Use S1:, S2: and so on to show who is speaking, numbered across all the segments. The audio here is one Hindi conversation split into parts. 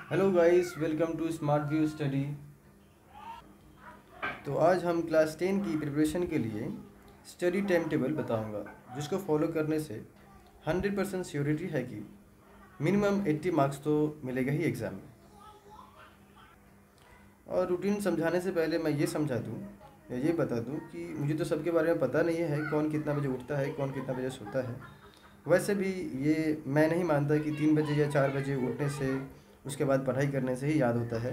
S1: Hello guys, welcome to Smart View Study. तो आज हम क्लास 10 की प्रिपरेशन के लिए स्टडी टाइम टेबल बताऊंगा, जिसको फॉलो करने से 100% श्योरिटी है कि मिनिमम 80 मार्क्स तो मिलेगा ही एग्ज़ाम में। और रूटीन समझाने से पहले मैं ये समझा दूँ या ये बता दूँ कि मुझे तो सबके बारे में पता नहीं है, कौन कितना बजे उठता है, कौन कितना बजे सोता है। वैसे भी ये मैं नहीं मानता कि 3 बजे या 4 बजे उठने से, उसके बाद पढ़ाई करने से ही याद होता है।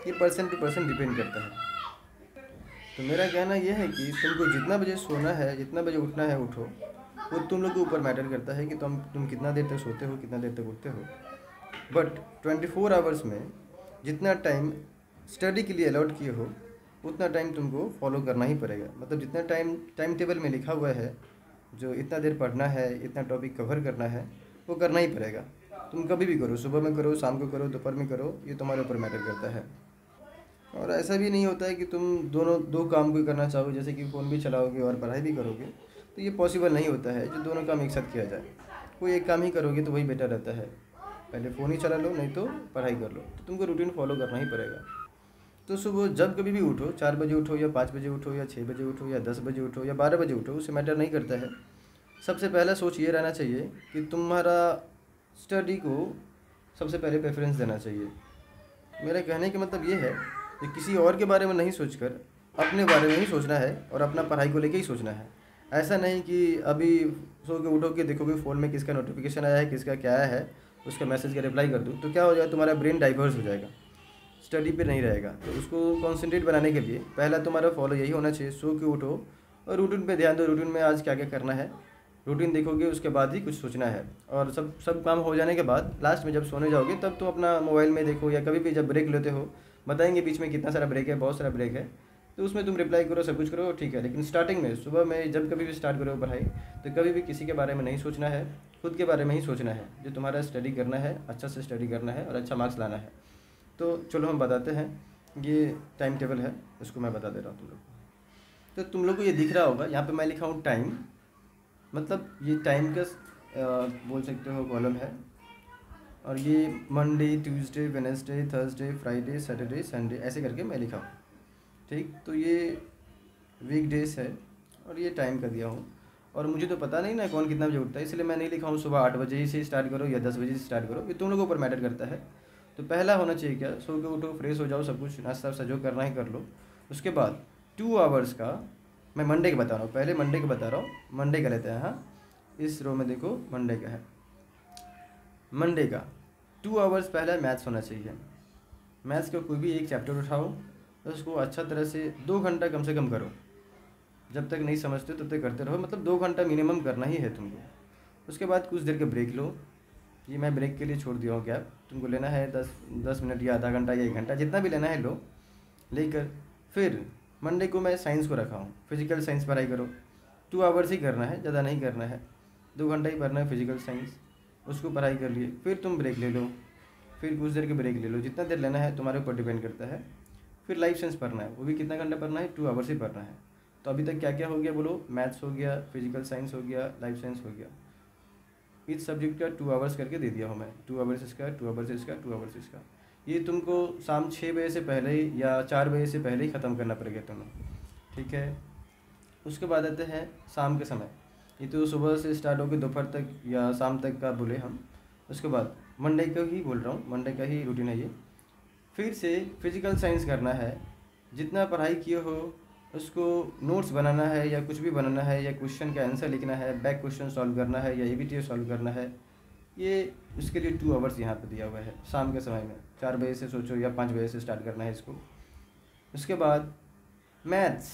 S1: ये पर्सन टू पर्सन डिपेंड करता है। तो मेरा कहना यह है कि तुमको जितना बजे सोना है, जितना बजे उठना है उठो। वो तुम लोग के ऊपर मैटर करता है कि तुम कितना देर तक सोते हो, कितना देर तक उठते हो। बट 24 आवर्स में जितना टाइम स्टडी के लिए अलॉट किए हो, उतना टाइम तुमको फॉलो करना ही पड़ेगा। मतलब जितना टाइम टेबल में लिखा हुआ है, जो इतना देर पढ़ना है, इतना टॉपिक कवर करना है, वो करना ही पड़ेगा। तुम कभी भी करो, सुबह में करो, शाम को करो, दोपहर में करो, ये तुम्हारे ऊपर मैटर करता है। और ऐसा भी नहीं होता है कि तुम दोनों दो काम भी करना चाहो, जैसे कि फ़ोन भी चलाओगे और पढ़ाई भी करोगे, तो ये पॉसिबल नहीं होता है जो दोनों काम एक साथ किया जाए। कोई एक काम ही करोगे तो वही बेटर रहता है। पहले फ़ोन ही चला लो, नहीं तो पढ़ाई कर लो। तो तुमको रूटीन फॉलो करना ही पड़ेगा। तो सुबह जब कभी भी उठो, 4 बजे उठो या 5 बजे उठो या 6 बजे उठो या 10 बजे उठो या 12 बजे उठो, उससे मैटर नहीं करता है। सबसे पहला सोच ये रहना चाहिए कि तुम्हारा स्टडी को सबसे पहले प्रेफरेंस देना चाहिए। मेरा कहने का मतलब ये है कि किसी और के बारे में नहीं सोचकर अपने बारे में ही सोचना है और अपना पढ़ाई को लेके ही सोचना है। ऐसा नहीं कि अभी सो के उठो के देखोगे फ़ोन में किसका नोटिफिकेशन आया है, किसका क्या आया है, उसका मैसेज का रिप्लाई कर दूँ, तो क्या हो जाएगा, तुम्हारा ब्रेन डाइवर्स हो जाएगा, स्टडी पे नहीं रहेगा। तो उसको कॉन्सेंट्रेट बनाने के लिए पहला तुम्हारा फॉलो यही होना चाहिए, सो के उठो और रूटीन पे ध्यान दो। रूटीन में आज क्या क्या करना है, रूटीन देखोगे, उसके बाद ही कुछ सोचना है। और सब सब काम हो जाने के बाद लास्ट में जब सोने जाओगे, तब तो अपना मोबाइल में देखो, या कभी भी जब ब्रेक लेते हो, बताएंगे बीच में कितना सारा ब्रेक है, बहुत सारा ब्रेक है, तो उसमें तुम रिप्लाई करो, सब कुछ करो, ठीक है। लेकिन स्टार्टिंग में सुबह में जब कभी भी स्टार्ट करो पढ़ाई, तो कभी भी किसी के बारे में नहीं सोचना है, खुद के बारे में ही सोचना है। जो तुम्हारा स्टडी करना है, अच्छा से स्टडी करना है और अच्छा मार्क्स लाना है। तो चलो हम बताते हैं। ये टाइम टेबल है, इसको मैं बता दे रहा हूँ तुम लोग को। तो तुम लोग को ये दिख रहा होगा, यहाँ पे मैं लिखा हूँ टाइम, मतलब ये टाइम का बोल सकते हो कॉलम है। और ये Monday, Tuesday, Wednesday, Thursday, Friday, Saturday, Sunday, ऐसे करके मैं लिखा हूँ। ठीक, तो ये वीक डेज है और ये टाइम का दिया हूँ। और मुझे तो पता नहीं ना कौन कितना बजे उठता है, इसलिए मैं नहीं लिखा हूँ सुबह 8 बजे ही से स्टार्ट करो या 10 बजे से स्टार्ट करो, ये तुम लोगों पर मैटर करता है। तो पहला होना चाहिए क्या, सो के उठो, फ्रेश हो जाओ, सब कुछ नाश्ता वास्ता जो करना ही कर लो। उसके बाद 2 आवर्स का, मैं मंडे का बता रहा हूँ, पहले मंडे का बता रहा हूँ, मंडे का लेते हैं। हाँ, इस रो में देखो मंडे का है। मंडे का 2 आवर्स पहला मैथ्स होना चाहिए। मैथ्स का कोई भी एक चैप्टर उठाओ, उसको अच्छा तरह से 2 घंटा कम से कम करो। जब तक नहीं समझते तब तक करते रहो, मतलब 2 घंटा मिनिमम करना ही है तुमको। उसके बाद कुछ देर का ब्रेक लो। ये मैं ब्रेक के लिए छोड़ दिया हूँ गैप, तुमको लेना है 10 मिनट या आधा घंटा या 1 घंटा, जितना भी लेना है लो। लेकर फिर मंडे को मैं साइंस को रखा हूँ, फिजिकल साइंस पढ़ाई करो। 2 आवर्स ही करना है, ज़्यादा नहीं करना है, 2 घंटा ही पढ़ना है फिजिकल साइंस। उसको पढ़ाई कर लिए, फिर तुम ब्रेक ले लो, फिर कुछ देर के ब्रेक ले लो, जितना देर लेना है तुम्हारे ऊपर डिपेंड करता है। फिर लाइफ साइंस पढ़ना है, वो भी कितना घंटा पढ़ना है, 2 आवर्स ही पढ़ना है। तो अभी तक क्या क्या हो गया बोलो, मैथ्स हो गया, फिजिकल साइंस हो गया, लाइफ साइंस हो गया। इस सब्जेक्ट का 2 आवर्स करके दे दिया हूँ मैं, 2 आवर्स इसका, 2 आवर्स इसका, 2 आवर्स इसका। ये तुमको शाम 6 बजे से पहले ही या 4 बजे से पहले ही ख़त्म करना पड़ेगा तुम्हें, ठीक है। उसके बाद आते हैं शाम के समय। ये तो सुबह से स्टार्ट होकर दोपहर तक या शाम तक का बोले हम। उसके बाद मंडे का ही बोल रहा हूँ, मंडे का ही रूटीन है ये। फिर से फिजिकल साइंस करना है, जितना पढ़ाई किए हो उसको नोट्स बनाना है या कुछ भी बनाना है, या क्वेश्चन का आंसर लिखना है, बैक क्वेश्चन सॉल्व करना है, या एबीटी सॉल्व करना है। ये उसके लिए 2 आवर्स यहाँ पे दिया हुआ है शाम के समय में। 4 बजे से सोचो या 5 बजे से स्टार्ट करना है इसको। उसके बाद मैथ्स,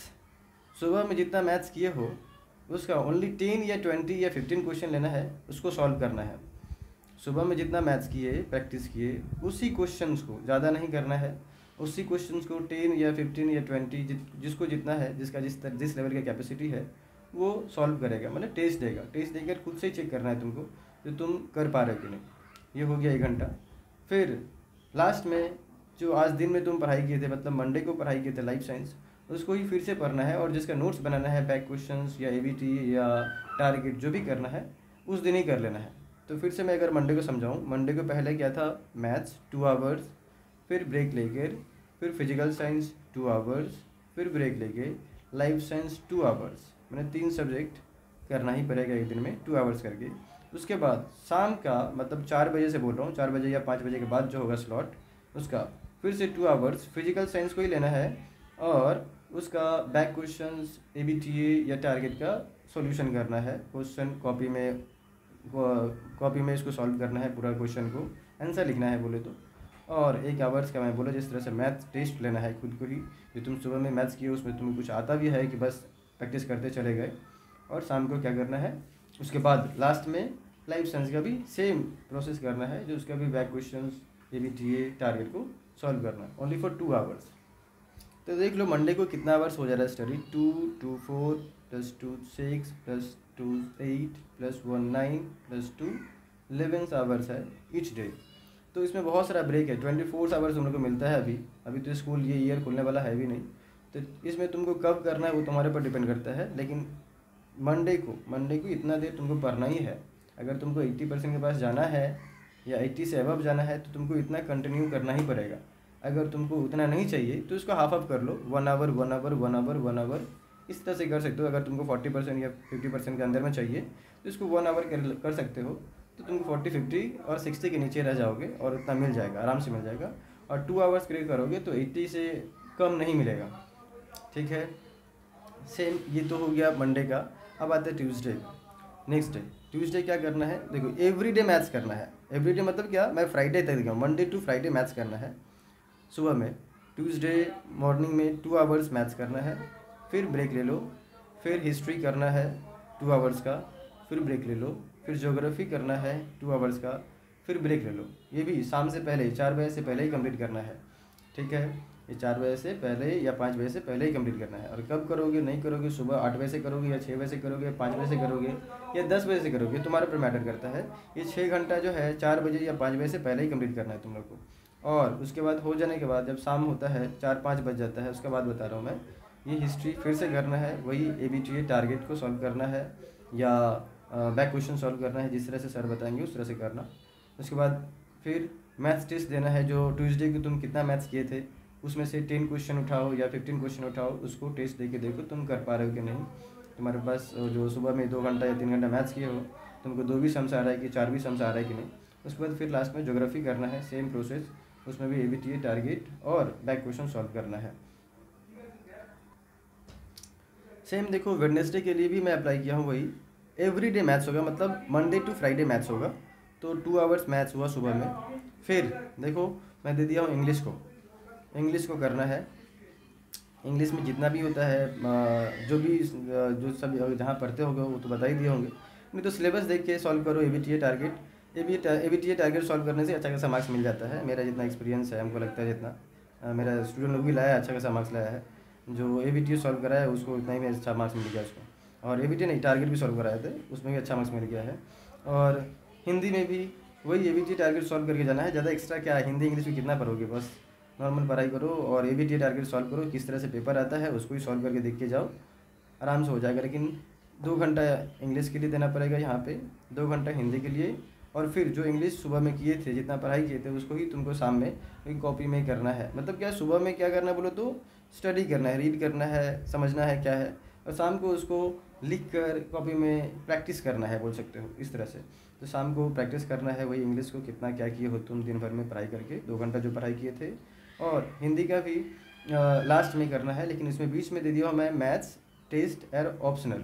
S1: सुबह में जितना मैथ्स किए हो उसका ओनली 10 या 20 या 15 क्वेश्चन लेना है, उसको सॉल्व करना है। सुबह में जितना मैथ्स किए, प्रैक्टिस किए, उसी क्वेश्चंस को, ज़्यादा नहीं करना है, उसी क्वेश्चंस को 10 या 15 या 20, जिसको जितना है, जिसका जिस लेवल की कैपेसिटी है, वो सॉल्व करेगा, मतलब टेस्ट देगा। टेस्ट देकर खुद से ही चेक करना है तुमको जो तुम कर पा रहे हो कि नहीं। ये हो गया 1 घंटा। फिर लास्ट में जो आज दिन में तुम पढ़ाई किए थे, मतलब मंडे को पढ़ाई किए थे लाइफ साइंस, उसको ही फिर से पढ़ना है। और जिसका नोट्स बनाना है, बैक क्वेश्चंस या एबीटी या टारगेट जो भी करना है, उस दिन ही कर लेना है। तो फिर से मैं अगर मंडे को समझाऊँ, मंडे को पहले क्या था, मैथ्स 2 आवर्स, फिर ब्रेक लेकर फिर फिजिकल साइंस 2 आवर्स, फिर ब्रेक लेके लाइफ साइंस 2 आवर्स। मैंने 3 सब्जेक्ट करना ही पड़ेगा एक दिन में 2 आवर्स करके। उसके बाद शाम का मतलब 4 बजे से बोल रहा हूँ, 4 बजे या 5 बजे के बाद जो होगा स्लॉट, उसका फिर से 2 आवर्स फिजिकल साइंस को ही लेना है और उसका बैक क्वेश्चंस ABTA या टारगेट का सॉल्यूशन करना है। क्वेश्चन कॉपी में इसको सॉल्व करना है, पूरा क्वेश्चन को आंसर लिखना है बोले तो। और 1 आवर्स का मैं बोला जिस तरह से मैथ्स टेस्ट लेना है खुद को ही, जो तुम सुबह में मैथ्स किए उसमें तुम्हें कुछ आता भी है कि बस प्रैक्टिस करते चले गए। और शाम को क्या करना है, उसके बाद लास्ट में लाइफ साइंस का भी सेम प्रोसेस करना है, जो उसका भी बैक क्वेश्चंस ABTA टारगेट को सॉल्व करना है, ओनली फॉर 2 आवर्स। तो देख लो मंडे को कितना आवर्स हो जा रहा है स्टडी, 2 2 4 + 2 6 + 2 8 + 1 9 + 2 11 आवर्स है ईच डे। तो इसमें बहुत सारा ब्रेक है, 24 आवर्स तुम लोग को मिलता है। अभी तो स्कूल ये ईयर खुलने वाला है भी नहीं, तो इसमें तुमको कब करना है वो तुम्हारे पर डिपेंड करता है। लेकिन मंडे को इतना देर तुमको पढ़ना ही है। अगर तुमको 80% के पास जाना है या 80 से अबव जाना है तो तुमको इतना कंटिन्यू करना ही पड़ेगा। अगर तुमको उतना नहीं चाहिए तो इसको हाफ कर लो, 1 आवर 1 आवर 1 आवर 1 आवर, इस तरह से कर सकते हो। अगर तुमको 40% या 50% के अंदर में चाहिए तो इसको 1 आवर कर सकते हो, तो तुम 40 50 और 60 के नीचे रह जाओगे और उतना मिल जाएगा, आराम से मिल जाएगा। और 2 आवर्स क्रिएट करोगे तो 80 से कम नहीं मिलेगा, ठीक है। सेम ये तो हो गया मंडे का। अब आता है ट्यूसडे, नेक्स्ट डे। ट्यूसडे क्या करना है, देखो एवरीडे मैथ्स करना है। एवरीडे मतलब क्या, मैं फ्राइडे तक दिखाऊँ, मंडे टू फ्राइडे मैथ्स करना है सुबह में। ट्यूसडे मॉर्निंग में 2 आवर्स मैथ्स करना है, फिर ब्रेक ले लो। फिर हिस्ट्री करना है 2 आवर्स का, फिर ब्रेक ले लो। फिर ज्योग्राफी करना है 2 आवर्स का, फिर ब्रेक ले लो। ये भी शाम से पहले 4 बजे से पहले ही कंप्लीट करना है, ठीक है। ये 4 बजे से पहले या 5 बजे से पहले ही कंप्लीट करना है। और कब करोगे, नहीं करोगे, सुबह 8 बजे से करोगे या 6 बजे से करोगे, 5 बजे से करोगे या 10 बजे से करोगे, तुम्हारे पर मैटर करता है। ये 6 घंटा जो है 4 बजे या 5 बजे से पहले ही कंप्लीट करना है तुम लोग को। और उसके बाद हो जाने के बाद जब शाम होता है 4-5 बज जाता है, उसके बाद बता रहा हूँ मैं, ये हिस्ट्री फिर से करना है, वही ABTA टारगेट को सॉल्व करना है या बैक क्वेश्चन सॉल्व करना है, जिस तरह से सर बताएंगे उस तरह से करना। उसके बाद फिर मैथ्स टेस्ट देना है। जो ट्यूसडे को तुम कितना मैथ्स किए थे उसमें से 10 क्वेश्चन उठाओ या 15 क्वेश्चन उठाओ, उसको टेस्ट दे के देखो तुम कर पा रहे हो कि नहीं। तुम्हारे पास जो सुबह में 2 घंटा या 3 घंटा मैथ्स किए हो, तुमको 2 भी सम्स आ रहा है कि 4 भी सम्स आ रहा है कि नहीं। उसके बाद फिर लास्ट में ज्योग्राफी करना है, सेम प्रोसेस, उसमें भी ABTA टारगेट और बैक क्वेश्चन सॉल्व करना है। सेम देखो वेडनेसडे के लिए भी मैं अप्लाई किया हूँ, वही एवरीडे मैथ्स होगा, मतलब मंडे टू फ्राइडे मैथ्स होगा। तो 2 आवर्स मैथ्स हुआ सुबह में। फिर देखो मैं दे दिया हूँ इंग्लिश को करना है। इंग्लिश में जितना भी होता है जो सब जहाँ पढ़ते होंगे वो तो बता ही दिए होंगे, नहीं तो सिलेबस देख के सॉल्व करो। ABTA टारगेट सॉल्व करने से अच्छा खासा मार्क्स मिल जाता है। मेरा जितना एक्सपीरियंस है, हमको लगता है जितना मेरा स्टूडेंट लोग भी लाया अच्छा खासा मार्क्स लाया है। जो ABTA सॉल्व कराया है उसको उतना ही अच्छा मार्क्स मिल गया उसको। और ABTA नहीं, टारगेट भी सॉल्व कराए थे, उसमें भी अच्छा मार्क्स मिल गया है। और हिंदी में भी वही ABTA टारगेट सॉल्व करके जाना है। ज़्यादा एक्स्ट्रा क्या है, हिंदी इंग्लिश में कितना पढ़ोगे, बस नॉर्मल पढ़ाई करो और ABTA टारगेट सॉल्व करो। किस तरह से पेपर आता है उसको ही सॉल्व करके देख के जाओ, आराम से हो जाएगा। लेकिन 2 घंटा इंग्लिश के लिए देना पड़ेगा यहाँ पे, 2 घंटा हिंदी के लिए। और फिर जो इंग्लिश सुबह में किए थे, जितना पढ़ाई किए थे, उसको ही तुमको शाम में एक कॉपी में करना है। मतलब क्या, सुबह में क्या करना है बोलो तो स्टडी करना है, रीड करना है, समझना है क्या है, और शाम को उसको लिख कर कॉपी में प्रैक्टिस करना है, बोल सकते हो इस तरह से। तो शाम को प्रैक्टिस करना है वही इंग्लिश को, कितना क्या किए हो तुम दिन भर में पढ़ाई करके, 2 घंटा जो पढ़ाई किए थे। और हिंदी का भी लास्ट में करना है, लेकिन इसमें बीच में दे दिया मैं मैथ्स टेस्ट और ऑप्शनल।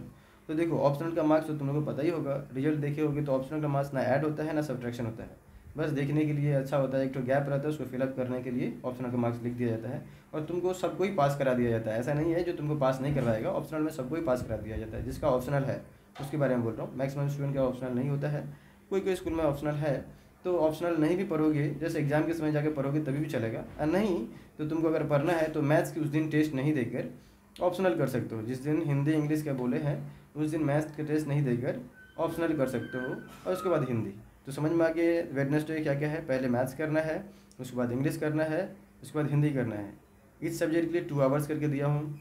S1: तो देखो ऑप्शनल का मार्क्स तो तुम लोगों को पता ही होगा, रिजल्ट देखे होगे तो ऑप्शनल का मार्क्स ना ऐड होता है ना सब्ट्रैक्शन होता है, बस देखने के लिए अच्छा होता है। एक तो गैप रहता है, उसको फिलअप करने के लिए ऑप्शनल का मार्क्स लिख दिया जाता है और तुमको सबको ही पास करा दिया जाता है। ऐसा नहीं है जो तुमको पास नहीं करवाएगा, ऑप्शनल में सबको ही पास करा दिया जाता है। जिसका ऑप्शनल है उसके बारे में बोल रहा हूँ, मैक्सिमम स्टूडेंट का ऑप्शनल नहीं होता है, कोई स्कूल में ऑप्शनल है। तो ऑप्शनल नहीं भी पढ़ोगे, जैसे एग्जाम के समय जाकर पढ़ोगे तभी भी चलेगा, और नहीं तो तुमको अगर पढ़ना है तो मैथ्स की उस दिन टेस्ट नहीं देकर ऑप्शनल कर सकते हो। जिस दिन हिंदी इंग्लिश का बोले हैं उस दिन मैथ्स के टेस्ट नहीं देकर ऑप्शनल कर सकते हो, और उसके बाद हिंदी। तो समझ में आ गए वेडनेसडे क्या क्या है, पहले मैथ्स करना है, उसके बाद इंग्लिश करना है, उसके बाद हिंदी करना है। इस सब्जेक्ट के लिए 2 आवर्स करके दिया हूँ।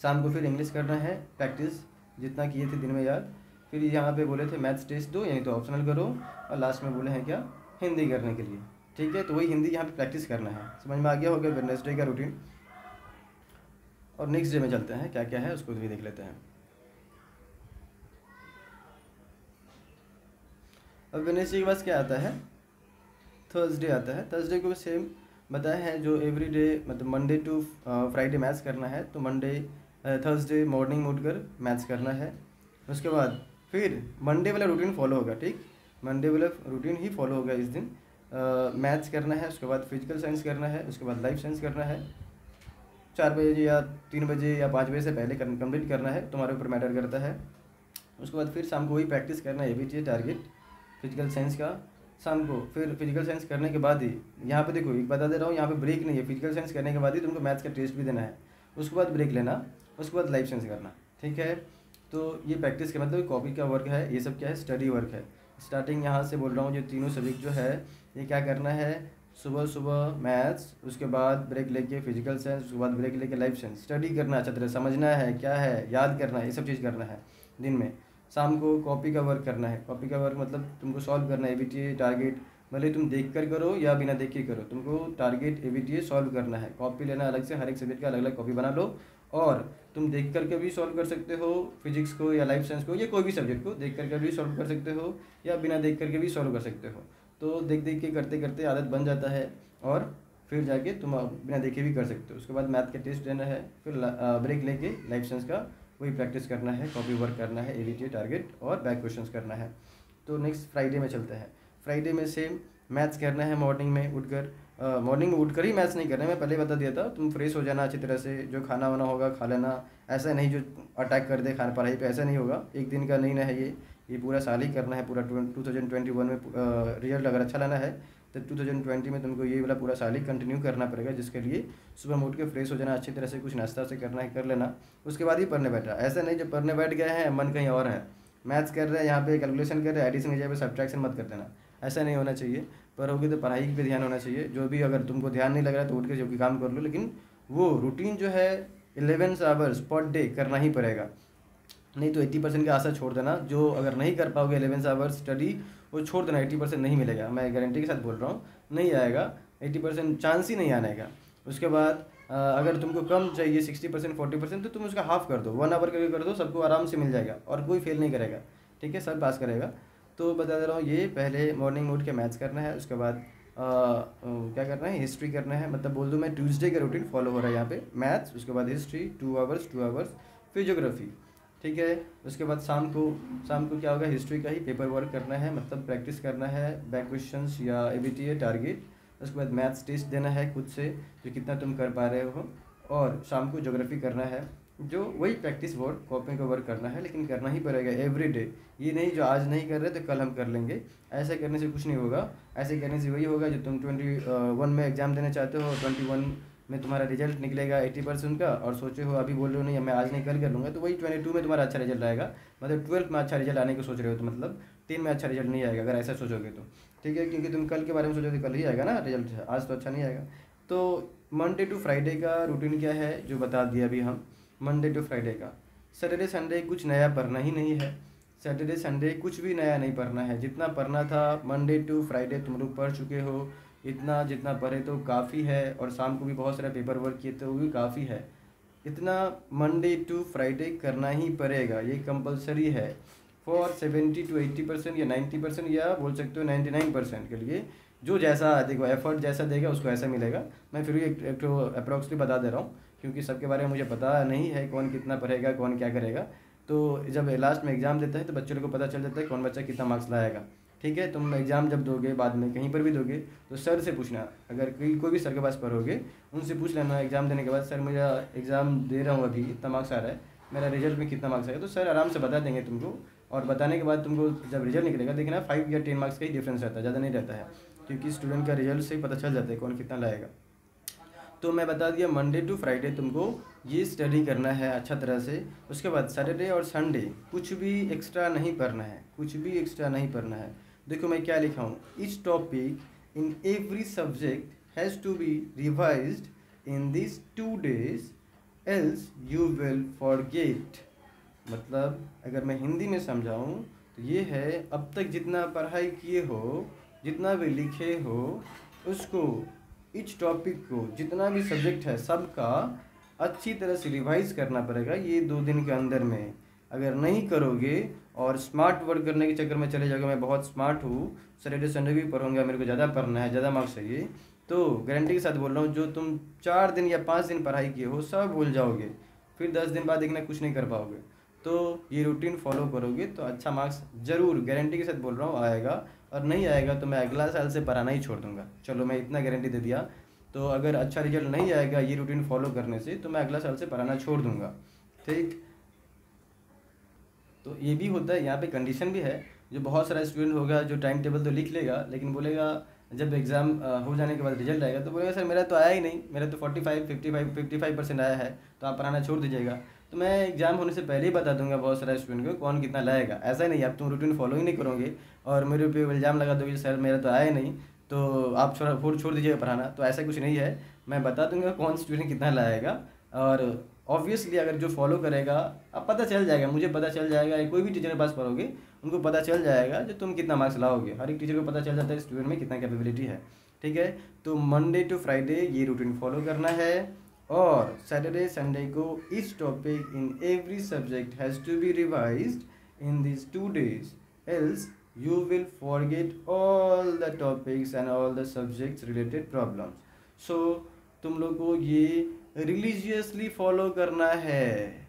S1: शाम को फिर इंग्लिश करना है, प्रैक्टिस जितना किए थे दिन में याद। फिर यहाँ पे बोले थे मैथ्स टेस्ट दो, यानी तो ऑप्शनल करो, और लास्ट में बोले हैं क्या, हिंदी करने के लिए। ठीक है, तो वही हिंदी यहाँ पे प्रैक्टिस करना है। समझ में आ गया होगा वेडनेसडे का रूटीन। और नेक्स्ट डे में चलते हैं, क्या क्या है उसको भी देख लेते हैं। अब वेडनेसडे के बाद क्या आता है, थर्सडे आता है। थर्सडे को सेम बताया है, जो एवरी डे मतलब मंडे टू फ्राइडे मैथ्स करना है, तो मंडे थर्सडे मॉर्निंग में उठकर मैथ्स करना है। उसके बाद फिर मंडे वाला रूटीन फॉलो होगा, ठीक, मंडे वाला रूटीन ही फॉलो होगा इस दिन। मैथ्स करना है, उसके बाद फिजिकल साइंस करना है, उसके बाद लाइफ साइंस करना है। 4 बजे या 3 बजे या 5 बजे से पहले कंप्लीट करना है, तुम्हारे ऊपर मैटर करता है। उसके बाद फिर शाम को वही प्रैक्टिस करना है, एबीटी टारगेट फिजिकल साइंस का शाम को। फिर फिजिकल साइंस करने के बाद ही यहाँ पे देखो एक बता दे रहा हूँ, यहाँ पे ब्रेक नहीं है। फिजिकल साइंस करने के बाद ही तुमको मैथ्स का टेस्ट भी देना है, उसके बाद ब्रेक लेना, उसके बाद लाइफ साइंस करना, ठीक है। तो ये प्रैक्टिस का मतलब कॉपी का वर्क है, ये सब क्या है, स्टडी वर्क है। स्टार्टिंग यहाँ से बोल रहा हूँ, जो तीनों सब्जेक्ट जो है ये क्या करना है, सुबह सुबह मैथ्स, उसके बाद ब्रेक लेके फिजिकल साइंस, उसके बाद ब्रेक लेके लाइफ साइंस। स्टडी करना, अच्छा तरह समझना है क्या है, याद करना है, ये सब चीज़ करना है दिन में। शाम को कॉपी का वर्क करना है। कॉपी का वर्क मतलब तुमको सॉल्व करना है, एबीटीए टारगेट, भले तुम देख कर करो या बिना देख के करो, तुमको टारगेट एबीटीए सॉल्व करना है। कॉपी लेना अलग से, हर एक सब्जेक्ट का अलग अलग कॉपी बना लो। और तुम देख करके भी सॉल्व कर सकते हो, फिजिक्स को या लाइफ साइंस को या कोई भी सब्जेक्ट को देख करके भी सॉल्व कर सकते हो, या बिना देख करके भी सॉल्व कर सकते हो। तो देख देख के करते करते आदत बन जाता है, और फिर जाके तुम बिना देखे भी कर सकते हो। उसके बाद मैथ का टेस्ट देना है, फिर ब्रेक लेके लाइफ साइंस का वही प्रैक्टिस करना है, कॉपी वर्क करना है, एबीटीए टारगेट और बैक क्वेश्चंस करना है। तो नेक्स्ट फ्राइडे में चलते हैं। फ्राइडे में सेम मैथ्स करना है, मॉर्निंग में उठकर। मॉर्निंग में उठकर ही मैथ्स नहीं करना है, मैं पहले बता दिया था। तुम फ्रेश हो जाना अच्छी तरह से, जो खाना वाना होगा खा लेना। ऐसा नहीं जो अटैक कर दे खाना पढ़ाई पे, ऐसा नहीं होगा। एक दिन का नहीं ना है ये पूरा साल ही करना है। पूरा 2021 में रिजल्ट अगर अच्छा लाना है तो 2020 में तुमको ये वाला पूरा साल ही कंटिन्यू करना पड़ेगा, जिसके लिए सुबह में उठ के फ्रेश हो जाना, अच्छी तरह से कुछ नाश्ता से करना है, कर लेना, उसके बाद ही पढ़ने बैठा। ऐसा नहीं जो पढ़ने बैठ गए हैं मन कहीं और है, मैथ्स कर रहे हैं यहाँ पे, कैलकुलेशन कर रहे हैं, एडिशन की जगह पे सब्ट्रैक्शन मत कर देना। ऐसा नहीं होना चाहिए। पढ़ोगे तो पढ़ाई पे ध्यान होना चाहिए। जो भी अगर तुमको ध्यान नहीं लग रहा है तो उठ के जो भी काम कर लो, लेकिन वो रूटीन जो है 11 आवर्स पर डे करना ही पड़ेगा। नहीं तो 80% की आशा छोड़ देना। जो अगर नहीं कर पाओगे 11 आवर्स स्टडी, वो छोड़ देना, 80% नहीं मिलेगा। मैं गारंटी के साथ बोल रहा हूँ, नहीं आएगा, 80% चांस ही नहीं आने का। उसके बाद अगर तुमको कम चाहिए 60% 40%, तो तुम उसका हाफ कर दो, 1 आवर करके कर दो, सबको आराम से मिल जाएगा और कोई फेल नहीं करेगा, ठीक है, सब पास करेगा। तो बता दे रहा हूँ, ये पहले मॉर्निंग में उठ के मैथ्स करना है। उसके बाद क्या करना है, हिस्ट्री करना है। मतलब बोल दूँ मैं, ट्यूसडे का रूटीन फॉलो हो रहा है यहाँ पे, मैथ्स, उसके बाद हिस्ट्री 2 आवर्स, फिर ज्योग्राफी, ठीक है। उसके बाद शाम को क्या होगा, हिस्ट्री का ही पेपर वर्क करना है, मतलब प्रैक्टिस करना है, बैक क्वेश्चंस या एबीटीए टारगेट। उसके बाद मैथ्स टेस्ट देना है खुद से, जो कितना तुम कर पा रहे हो। और शाम को ज्योग्राफी करना है, जो वही प्रैक्टिस वर्क, कॉपी का वर्क करना है, लेकिन करना ही पड़ेगा एवरी डे। ये नहीं जो आज नहीं कर रहे तो कल हम कर लेंगे, ऐसे करने से कुछ नहीं होगा। ऐसे करने से वही होगा जो तुम 21 में एग्ज़ाम देने चाहते हो, 21 में तुम्हारा रिजल्ट निकलेगा 80% का, और सोचे हो अभी बोल रहे हो नहीं मैं आज नहीं कल कर लूँगा, तो वही 22 में तुम्हारा अच्छा रिजल्ट आएगा। मतलब 12th में अच्छा रिजल्ट आने को सोच रहे हो तो मतलब 10 में अच्छा रिजल्ट नहीं आएगा अगर ऐसा सोचोगे तो, ठीक है। क्योंकि तुम कल के बारे में सोचोगे कल ही आएगा ना रिजल्ट, आज तो अच्छा नहीं आएगा। तो मंडे टू फ्राइडे का रूटीन क्या है जो बता दिया अभी हम, मंडे टू फ्राइडे का। सैटरडे संडे कुछ नया पढ़ना ही नहीं है। सैटरडे संडे कुछ भी नया नहीं पढ़ना है। जितना पढ़ना था मंडे टू फ्राइडे तुम लोग पढ़ चुके हो, इतना जितना पढ़े तो काफ़ी है। और शाम को भी बहुत सारा पेपर वर्क किए तो वो भी काफ़ी है। इतना मंडे टू फ्राइडे करना ही पड़ेगा, ये कंपलसरी है फॉर 70 to 80% या 90%, या बोल सकते हो 99% के लिए। जो जैसा देखो एफर्ट जैसा देगा उसको ऐसा मिलेगा। मैं फिर भी एक तो अप्रॉक्सली बता दे रहा हूँ, क्योंकि सबके बारे में मुझे पता नहीं है कौन कितना पढ़ेगा, कौन क्या करेगा। तो जब लास्ट में एग्ज़ाम देता है तो बच्चों को पता चल जाता है कौन बच्चा कितना मार्क्स लाएगा, ठीक है। तुम एग्ज़ाम जब दोगे, बाद में कहीं पर भी दोगे, तो सर से पूछना। अगर कोई भी सर के पास पढ़ोगे, उनसे पूछ लेना एग्ज़ाम देने के बाद, सर मुझे एग्ज़ाम दे रहा हूँ अभी, इतना मार्क्स आ रहा है, मेरा रिजल्ट में कितना मार्क्स आएगा। तो सर आराम से बता देंगे तुमको। और बताने के बाद तुमको जब रिजल्ट निकलेगा, देखना 5 या 10 मार्क्स का ही डिफरेंस रहता है, ज़्यादा नहीं रहता है, क्योंकि स्टूडेंट का रिजल्ट से ही पता चल जाता है कौन कितना लाएगा। तो मैं बता दिया मंडे टू फ्राइडे तुमको ये स्टडी करना है अच्छा तरह से। उसके बाद सैटरडे और संडे कुछ भी एक्स्ट्रा नहीं पढ़ना है, कुछ भी एक्स्ट्रा नहीं पढ़ना है। देखो मैं क्या लिखा हूँ, each topic in every subject has to be revised in this 2 days else you will forget. मतलब अगर मैं हिंदी में समझाऊँ तो ये है, अब तक जितना पढ़ाई किए हो, जितना भी लिखे हो, उसको इच टॉपिक को जितना भी सब्जेक्ट है सबका अच्छी तरह से रिवाइज करना पड़ेगा ये 2 दिन के अंदर में। अगर नहीं करोगे और स्मार्ट वर्क करने के चक्कर में चले जाओगे, मैं बहुत स्मार्ट हूँ, सैटरडे संडे भी पढ़ूंगा, मेरे को ज़्यादा पढ़ना है, ज़्यादा मार्क्स चाहिए, तो गारंटी के साथ बोल रहा हूँ जो तुम 4 दिन या 5 दिन पढ़ाई किए हो सब भूल जाओगे। फिर 10 दिन बाद देखना कुछ नहीं कर पाओगे। तो ये रूटीन फॉलो करोगे तो अच्छा मार्क्स ज़रूर गारंटी के साथ बोल रहा हूँ आएगा, और नहीं आएगा तो मैं अगला साल से पढ़ाना ही छोड़ दूंगा। चलो मैं इतना गारंटी दे दिया। तो अगर अच्छा रिजल्ट नहीं आएगा ये रूटीन फॉलो करने से तो मैं अगला साल से पढ़ाना छोड़ दूंगा। ठीक, तो ये भी होता है, यहाँ पे कंडीशन भी है। जो बहुत सारा स्टूडेंट होगा जो टाइम टेबल तो लिख लेगा, लेकिन बोलेगा जब एग्ज़ाम हो जाने के बाद रिजल्ट आएगा तो बोलेगा सर मेरा तो आया ही नहीं, मेरा तो 55% आया है, तो आप पढ़ाना छोड़ दीजिएगा। तो मैं एग्ज़ाम होने से पहले ही बता दूंगा बहुत सारा स्टूडेंट को कौन कितना लाएगा। ऐसा नहीं, आप तुम रूटीन फॉलो ही नहीं करोगे और मेरे पे इल्ज़ाम लगा दोगे सर मेरा तो आया ही नहीं, तो आप छोड़ दीजिएगा पढ़ाना। तो ऐसा कुछ नहीं है, मैं बता दूंगा कौन स्टूडेंट कितना लाएगा। और ऑब्वियसली अगर जो फॉलो करेगा, अब पता चल जाएगा, मुझे पता चल जाएगा, या कोई भी टीचर के पास पढ़ोगे उनको पता चल जाएगा जो तुम कितना मार्क्स लाओगे। हर एक टीचर को पता चल जाता है स्टूडेंट में कितना कैपेबिलिटी है। ठीक है, तो मंडे टू फ्राइडे ये रूटीन फॉलो करना है, और सैटरडे संडे को इस topic in every subject has to be revised in this 2 days, else you will forget all the topics and all the subjects related problems। so तुम लोग को ये रिलीजियसली फॉलो करना है,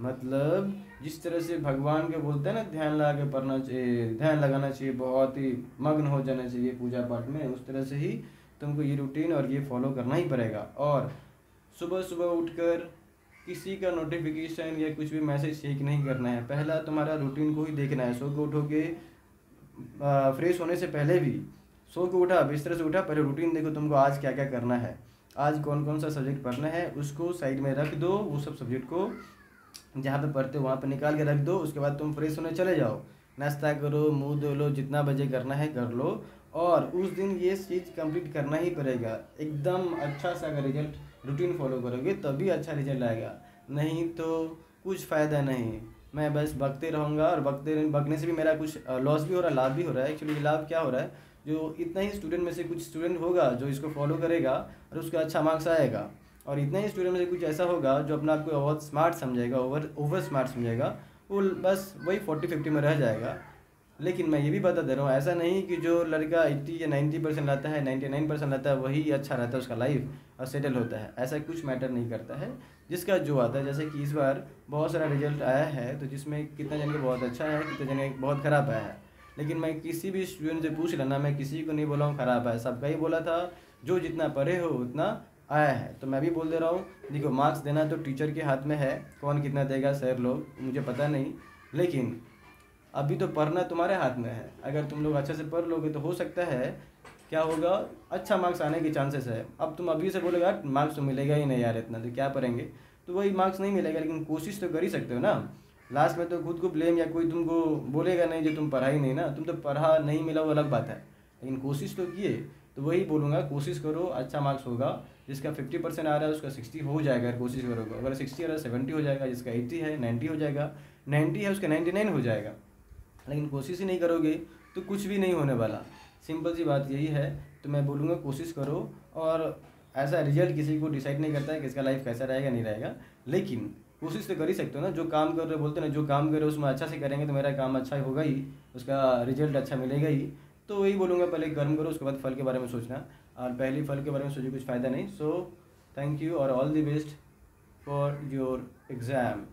S1: मतलब जिस तरह से भगवान के बोलते हैं ना ध्यान लगा के पढ़ना चाहिए, ध्यान लगाना चाहिए, बहुत ही मग्न हो जाना चाहिए पूजा पाठ में, उस तरह से ही तुमको ये रूटीन और ये फॉलो करना ही पड़ेगा। और सुबह सुबह उठकर किसी का नोटिफिकेशन या कुछ भी मैसेज चेक नहीं करना है, पहला तुम्हारा रूटीन को ही देखना है। सो के उठोगे, फ्रेश होने से पहले भी सो के उठा, बिस्तर से उठा, पहले रूटीन देखो तुमको आज क्या क्या करना है, आज कौन कौन सा सब्जेक्ट पढ़ना है, उसको साइड में रख दो, वो सब सब्जेक्ट को जहाँ पे पढ़ते हो वहाँ पे निकाल के रख दो। उसके बाद तुम फ्रेश होने चले जाओ, नाश्ता करो, मुंह धो लो, जितना बजे करना है कर लो, और उस दिन ये चीज़ कंप्लीट करना ही पड़ेगा। एकदम अच्छा सा अगर रिजल्ट रूटीन फॉलो करोगे तभी अच्छा रिजल्ट आएगा, नहीं तो कुछ फ़ायदा नहीं। मैं बस बकते रहूँगा, और बकने से भी मेरा कुछ लॉस भी हो रहा है, लाभ भी हो रहा है। एक्चुअली लाभ क्या हो रहा है, जो इतना ही स्टूडेंट में से कुछ स्टूडेंट होगा जो इसको फॉलो करेगा और उसका अच्छा मार्क्स आएगा, और इतना ही स्टूडेंट में से कुछ ऐसा होगा जो अपने आप को बहुत स्मार्ट समझेगा, ओवर स्मार्ट समझेगा, वो बस वही 40-50 में रह जाएगा। लेकिन मैं ये भी बता दे रहा हूँ, ऐसा नहीं कि जो लड़का 80 या 90% लाता है, 99% लाता है, वही अच्छा रहता है उसका लाइफ और सेटल होता है। ऐसा कुछ मैटर नहीं करता है, जिसका जो आता है। जैसे कि इस बार बहुत सारा रिजल्ट आया है, तो जिसमें कितना जन का बहुत अच्छा है, कितना जन का बहुत ख़राब आया है, लेकिन मैं किसी भी स्टूडेंट से पूछ लेना, मैं किसी को नहीं बोला हूँ ख़राब है, सबका ही बोला था जो जितना पढ़े हो उतना आया है। तो मैं भी बोल दे रहा हूँ, देखो मार्क्स देना तो टीचर के हाथ में है, कौन कितना देगा सर लोग, मुझे पता नहीं, लेकिन अभी तो पढ़ना तुम्हारे हाथ में है। अगर तुम लोग अच्छे से पढ़ लोगे तो हो सकता है क्या होगा, अच्छा मार्क्स आने के चांसेस है। अब तुम अभी से बोलोगे यार मार्क्स तो मिलेगा ही नहीं यार, इतना तो क्या पढ़ेंगे, तो वही मार्क्स नहीं मिलेगा, लेकिन कोशिश तो कर ही सकते हो ना। लास्ट में तो खुद को ब्लेम या कोई तुमको बोलेगा नहीं जो तुम पढ़ा ही नहीं ना, तुम तो पढ़ा नहीं मिला वो अलग बात है, लेकिन कोशिश तो किए। तो वही बोलूँगा, कोशिश करो, अच्छा मार्क्स होगा। जिसका 50% आ रहा है उसका 60 हो जाएगा अगर कोशिश करोगे, अगर 60 आ रहा है 70 हो जाएगा, जिसका 80 है 90 हो जाएगा, 90 है उसका 99 हो जाएगा। लेकिन कोशिश ही नहीं करोगे तो कुछ भी नहीं होने वाला, सिंपल सी बात यही है। तो मैं बोलूँगा कोशिश करो, और ऐसा रिजल्ट किसी को डिसाइड नहीं करता है कि इसका लाइफ कैसा रहेगा नहीं रहेगा, लेकिन कोशिश तो कर ही सकते हो ना। जो काम कर रहे हो, बोलते ना जो काम कर रहे हो उसमें अच्छा से करेंगे तो मेरा काम अच्छा होगा ही, उसका रिजल्ट अच्छा मिलेगा ही। तो वही बोलूँगा, पहले कर्म करो, उसके बाद फल के बारे में सोचना, और पहले फल के बारे में सोचे कुछ फ़ायदा नहीं। सो थैंक यू और all the best for your exam.